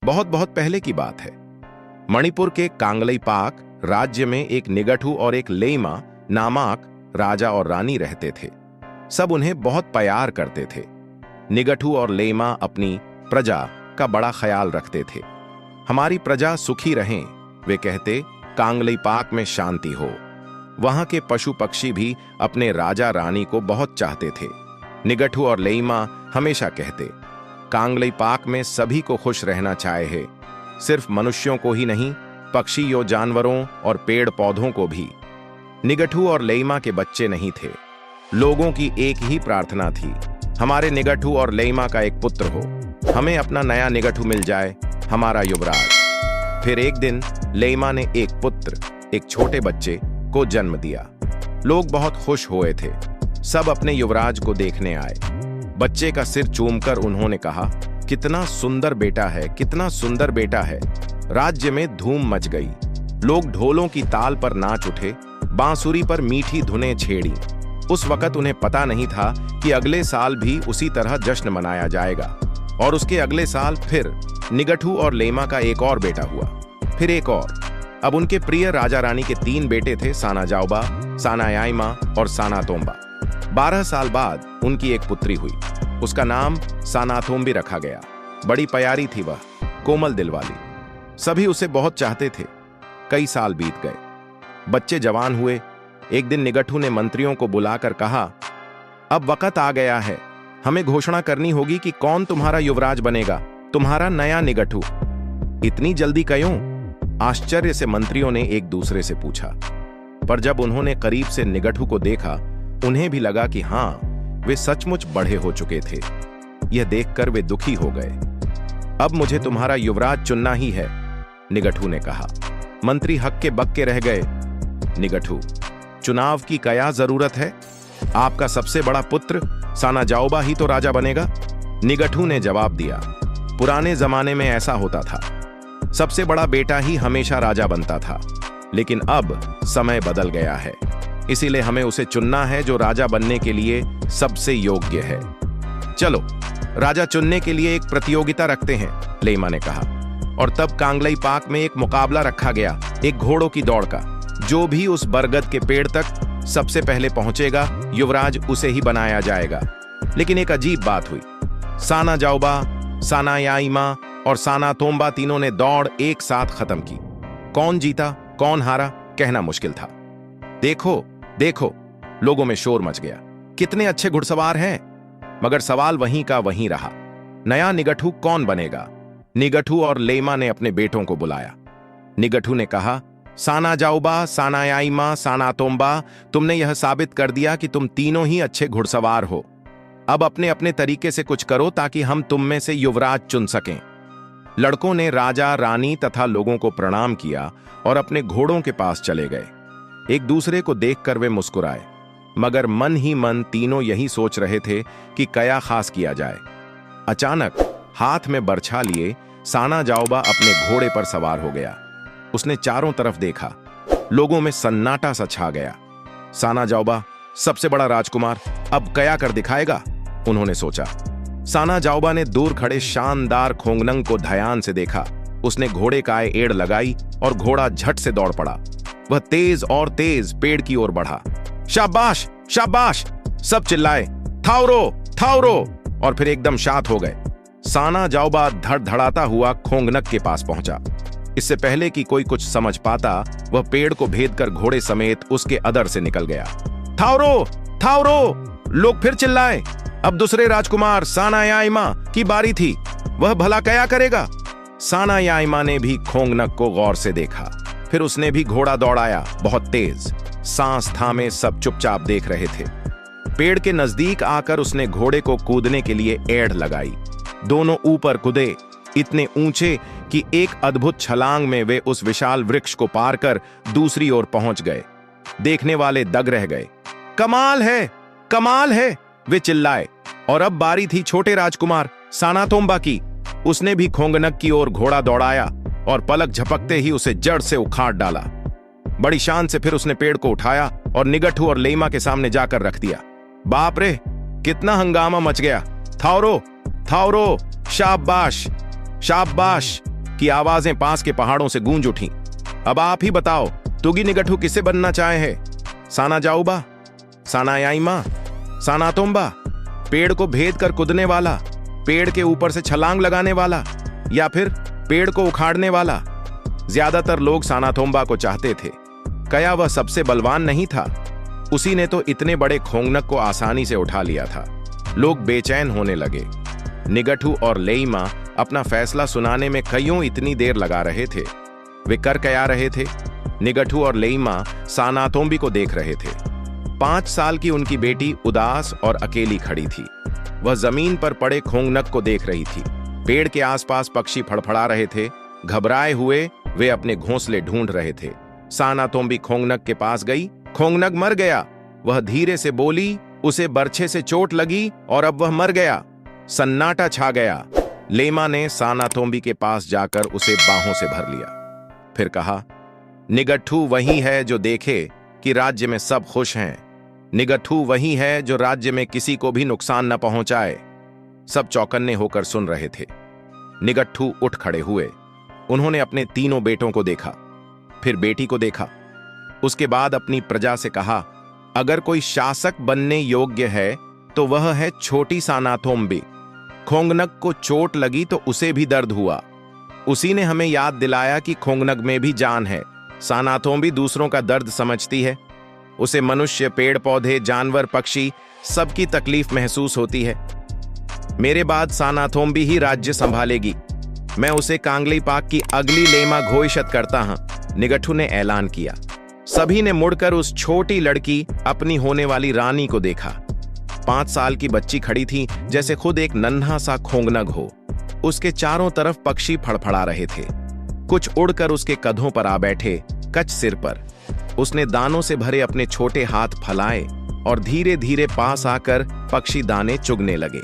बहुत बहुत पहले की बात है। मणिपुर के कांगलेपाक राज्य में एक निगठू और एक लेइमा नामक राजा और रानी रहते थे। सब उन्हें बहुत प्यार करते थे। निगठू और लेइमा अपनी प्रजा का बड़ा ख्याल रखते थे। हमारी प्रजा सुखी रहें, वे कहते, कांगलेपाक में शांति हो। वहां के पशु पक्षी भी अपने राजा रानी को बहुत चाहते थे। निगठू और लेइमा हमेशा कहते, कांगलेपाक में सभी को खुश रहना चाहिए, सिर्फ मनुष्यों को ही नहीं, पक्षियों, जानवरों और पेड़ पौधों को भी। निगठू और लेइमा के बच्चे नहीं थे। लोगों की एक ही प्रार्थना थी, हमारे निगठू और लेइमा का एक पुत्र हो, हमें अपना नया निगठू मिल जाए, हमारा युवराज। फिर एक दिन लेइमा ने एक पुत्र, एक छोटे बच्चे को जन्म दिया। लोग बहुत खुश हुए थे। सब अपने युवराज को देखने आए। बच्चे का सिर चूमकर उन्होंने कहा, कितना सुंदर बेटा है, कितना सुंदर बेटा है। राज्य में धूम मच गई। लोग ढोलों की ताल पर नाच उठे, बांसुरी पर मीठी धुनें छेड़ी। उस वक्त उन्हें पता नहीं था कि अगले साल भी उसी तरह जश्न मनाया जाएगा। और उसके अगले साल फिर निगठू और लेइमा का एक और बेटा हुआ, फिर एक और। अब उनके प्रिय राजा रानी के 3 बेटे थे, साना जाओबा, साना याइमा और साना तोम्बा। 12 साल बाद उनकी एक पुत्री हुई। उसका नाम सानाथोम्बी रखा गया। बड़ी प्यारी थी वह, कोमल दिल वाली। सभी उसे बहुत चाहते थे। कई साल बीत गए, बच्चे जवान हुए। एक दिन निगठू ने मंत्रियों को बुलाकर कहा, अब वक्त आ गया है, हमें घोषणा करनी होगी कि कौन तुम्हारा युवराज बनेगा, तुम्हारा नया निगठू। इतनी जल्दी क्यों? आश्चर्य से मंत्रियों ने एक दूसरे से पूछा। पर जब उन्होंने करीब से निगठू को देखा, उन्हें भी लगा कि हां, वे सचमुच बड़े हो चुके थे। यह देखकर वे दुखी हो गए। अब मुझे तुम्हारा युवराज चुनना ही है, निगठू ने कहा। मंत्री हक्के बक्के रह गए। निगठू, चुनाव की क्या जरूरत है? आपका सबसे बड़ा पुत्र साना जाओबा ही तो राजा बनेगा। निगठू ने जवाब दिया, पुराने जमाने में ऐसा होता था, सबसे बड़ा बेटा ही हमेशा राजा बनता था। लेकिन अब समय बदल गया है, इसीलिए हमें उसे चुनना है जो राजा बनने के लिए सबसे योग्य है। चलो, राजा चुनने के लिए एक प्रतियोगिता रखते हैं, लेइमा ने कहा। और तब कांगलेपाक में एक मुकाबला रखा गया, एक घोड़ों की दौड़ का। जो भी उस बरगद के पेड़ तक सबसे पहले पहुंचेगा, युवराज उसे ही बनाया जाएगा। लेकिन एक अजीब बात हुई। साना जाओबा, साना याइमा और साना तोम्बा तीनों ने दौड़ एक साथ खत्म की। कौन जीता, कौन हारा, कहना मुश्किल था। देखो देखो, लोगों में शोर मच गया, कितने अच्छे घुड़सवार हैं। मगर सवाल वहीं का वहीं रहा, नया निगठू कौन बनेगा? निगठू और लेइमा ने अपने बेटों को बुलाया। निगठू ने कहा, साना जाओबा, साना याइमा, साना तोम्बा, तुमने यह साबित कर दिया कि तुम तीनों ही अच्छे घुड़सवार हो। अब अपने अपने तरीके से कुछ करो ताकि हम तुम में से युवराज चुन सकें। लड़कों ने राजा, रानी तथा लोगों को प्रणाम किया और अपने घोड़ों के पास चले गए। एक दूसरे को देखकर वे मुस्कुराए, मगर मन ही मन तीनों यही सोच रहे थे कि क्या खास किया जाए। अचानक हाथ में बरछा लिए साना जाओबा अपने घोड़े पर सवार हो गया। उसने चारों तरफ देखा, लोगों में सन्नाटा सा छा गया। साना जाओबा, सबसे बड़ा राजकुमार, अब क्या कर दिखाएगा, उन्होंने सोचा। साना जाओबा ने दूर खड़े शानदार खोंगनंग को ध्यान से देखा। उसने घोड़े का एड़ लगाई और घोड़ा झट से दौड़ पड़ा। वह तेज और तेज पेड़ की ओर बढ़ा। शाबाश शाबाश, सब चिल्लाए, थाउरो थाउरो, और फिर एकदम शांत हो गए। साना जाओबा धड़धड़ाता हुआ खोंगनक के पास पहुंचा। इससे पहले कि कोई कुछ समझ पाता, वह पेड़ को भेदकर घोड़े समेत उसके अदर से निकल गया। थाउरो थाउरो, लोग फिर चिल्लाए। अब दूसरे राजकुमार साना याइमा की बारी थी। वह भला क्या करेगा? साना याइमा ने भी खोंगनक को गौर से देखा। फिर उसने भी घोड़ा दौड़ाया, बहुत तेज। सांस थामे सब चुपचाप देख रहे थे। पेड़ के नजदीक आकर उसने घोड़े को कूदने के लिए एड़ लगाई। दोनों ऊपर कूदे, इतने ऊंचे कि एक अद्भुत छलांग में वे उस विशाल वृक्ष को पार कर दूसरी ओर पहुंच गए। देखने वाले दंग रह गए। कमाल है, कमाल है, वे चिल्लाए। और अब बारी थी छोटे राजकुमार साना तोम्बा की। उसने भी खोंगनक की ओर घोड़ा दौड़ाया और पलक झपकते ही उसे जड़ से उखाड़ डाला। बड़ी शान से फिर उसने पेड़ को उठाया और निगठू और लेइमा के सामने जाकर रख दिया। बाप रे, कितना हंगामा मच गया। थाउरो थाउरो, शाबाश शाबाश, कि आवाजें पास के पहाड़ों से गूंज उठी। अब आप ही बताओ, तुगी निगठू किसे बनना चाहे है? साना जाऊबा, साना याइमा, साना तोम्बा, पेड़ को भेद कर कूदने वाला, पेड़ के ऊपर से छलांग लगाने वाला, या फिर पेड़ को उखाड़ने वाला? ज्यादातर लोग सानाथोम्बा को चाहते थे। कया वह सबसे बलवान नहीं था? उसी ने तो इतने बड़े खोंगनक को आसानी से उठा लिया था। लोग बेचैन होने लगे। निगठू और लेइमा अपना फैसला सुनाने में कईयों इतनी देर लगा रहे थे। वे कर क्या रहे थे? निगठू और लेइमा सानाथोम्बी को देख रहे थे। 5 साल की उनकी बेटी उदास और अकेली खड़ी थी। वह जमीन पर पड़े खोंगनक को देख रही थी। पेड़ के आसपास पक्षी फड़फड़ा रहे थे। घबराए हुए वे अपने घोंसले ढूंढ रहे थे। सानाथोम्बी खोंगनक के पास गई। खोंगनक मर गया। वह धीरे से बोली, उसे बरछे से चोट लगी और अब वह मर गया। सन्नाटा छा गया। लेमा ने सानाथोम्बी के पास जाकर उसे बाहों से भर लिया। फिर कहा, निगठू वही है जो देखे कि राज्य में सब खुश हैं। निगठू वही है जो राज्य में किसी को भी नुकसान न पहुंचाए। सब चौकन्ने होकर सुन रहे थे। निगठू उठ खड़े हुए। उन्होंने अपने तीनों बेटों को देखा, फिर बेटी को देखा। उसके बाद अपनी प्रजा से कहा, अगर कोई शासक बनने योग्य है तो वह है छोटी सानाथोम्बी। खोंगनक को चोट लगी तो उसे भी दर्द हुआ। उसी ने हमें याद दिलाया कि खोंगनक में भी जान है। सानाथोम्बी दूसरों का दर्द समझती है। उसे मनुष्य, पेड़ पौधे, जानवर, पक्षी सबकी तकलीफ महसूस होती है। मेरे बाद सानाथोम्बी ही राज्य संभालेगी। मैं उसे कांगलीपाक की अगली लेमा घोषित करता हूं, निगठू ने ऐलान किया। सभी ने मुड़कर उस छोटी लड़की, अपनी होने वाली रानी को देखा। 5 साल की बच्ची खड़ी थी, जैसे खुद एक नन्हा सा खोंगनक हो। उसके चारों तरफ पक्षी फड़फड़ा रहे थे। कुछ उड़कर उसके कंधों पर आ बैठे, कच सिर पर। उसने दानों से भरे अपने छोटे हाथ फैलाए और धीरे धीरे पास आकर पक्षी दाने चुगने लगे।